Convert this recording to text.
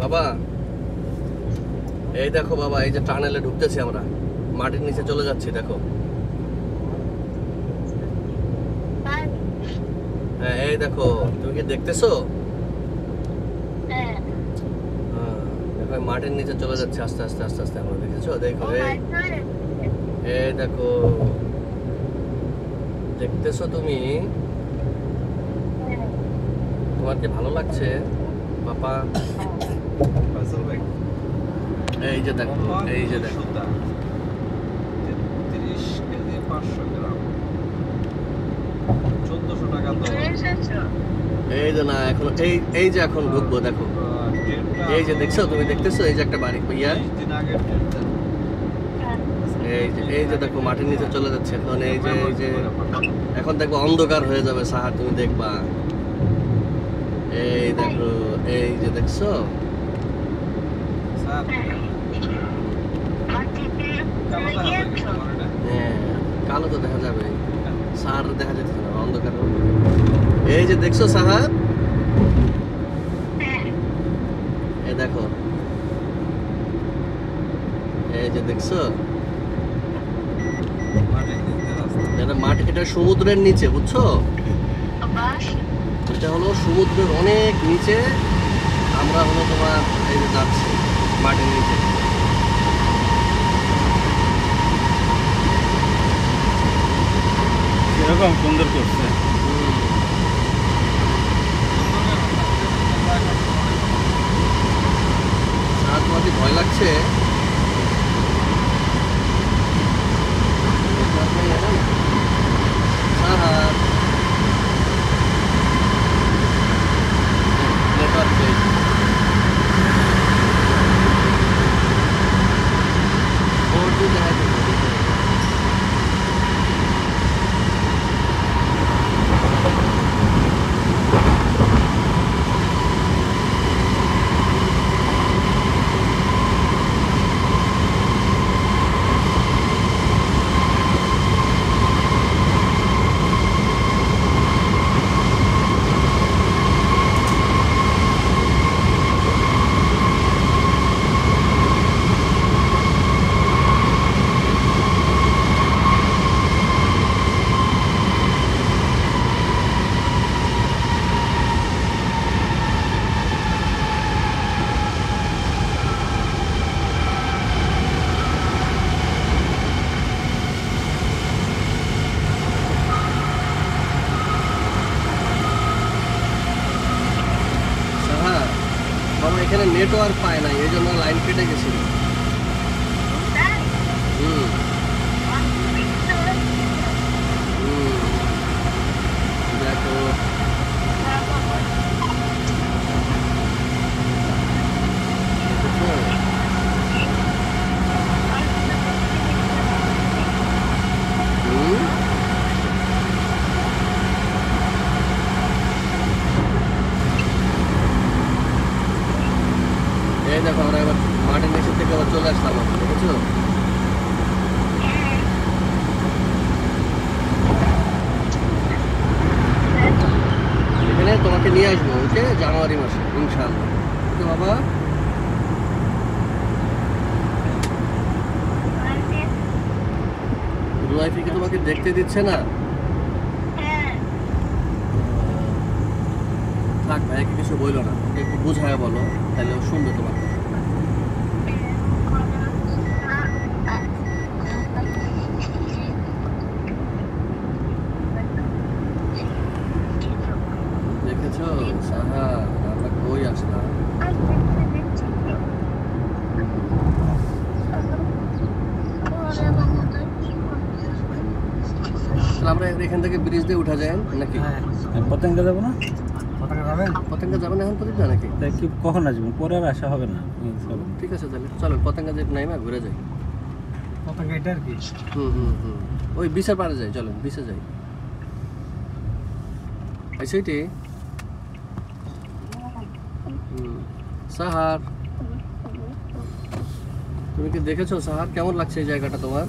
বাবা এই দেখো বাবা, এই যে টানেলে ঢুকতেছি আমরা, মাটির নিচে চলে যাচ্ছি দেখো। হ্যাঁ এই দেখো, তুমি কি দেখতেছো? দেখো মাটির নিচে চলে যাচ্ছে আস্তে আস্তে আস্তে আস্তে, আমরা দেখেছো? দেখো এই দেখো, দেখতেছো তুমি? তোমার কি ভালো লাগছে বাবা? এই যে দেখো, এই যে দেখো, 30 কেজি 500 গ্রাম 1400 টাকা দাম। এই যে না এখন এই যে এখন ঢুকবো দেখো, এই যে দেখছো, তুমি দেখতেছো? এই যে একটা বাড়ি ইয়া, এই যে দেখো মাটির নিচে চলে যাচ্ছে এখন। এই যে এখন দেখবো অন্ধকার হয়ে যাবে সাহার, তুমি দেখবা। এই দেখো, এই যে দেখছো? হ্যাঁ কালো তো দেখা যাবে, সাহার দেখা যাচ্ছে না, অন্ধকার। এই যে দেখছো সাহার, এই দেখো, এই যে দেখছো? এটা মাটি, এটা সমুদ্রের নিচে, বুঝছো? এটা হলো সমুদ্রের অনেক নিচে, আমরা হলো তোমার এই যে যাচ্ছি মাটির নিচে। এরকম সুন্দর করছে। আর তোমার কি ভয় লাগছে? বাবা এখানে নেটওয়ার্ক পায় না, এই জন্য লাইন কেটে গেছিল। দেখো এই দেখো, আমরা এবার মাটির নিচে থেকে আবার চলে আসলাম, বুঝছো? এখানে তোমাকে নিয়ে আসবো, ওকে, জানুয়ারি মাসে ইনশাআল্লাহ। ওকে বাবা, ওয়াইফি কি তোমাকে দেখতে দিচ্ছে না? থাক ভাইকে কিছু বললো না, ওকে একটু বুঝায় বলো, তাহলে ও শুনবে তোমার কথা। দেখেছো সাহা, আমরা কই আসলাম? তাহলে আমরা এখান থেকে ব্রিজ দিয়ে উঠা যায় নাকি? পতেঙ্গা যাবো না? পতেঙ্গা যাবে না এখন পর্যন্ত নাকি? কি কখন আসবেন? পরে আর আসা হবে না। ঠিক আছে তাহলে চলো পতেঙ্গা যে নাইমা ঘুরে যাই। পতেঙ্গা এটা আর কি? ওই বিচের পাড়ে যাই, চলো বিচে যাই। এই সেইটি সাহার, তুমি কি দেখেছো সাহার? কেমন লাগছে এই জায়গাটা তোমার?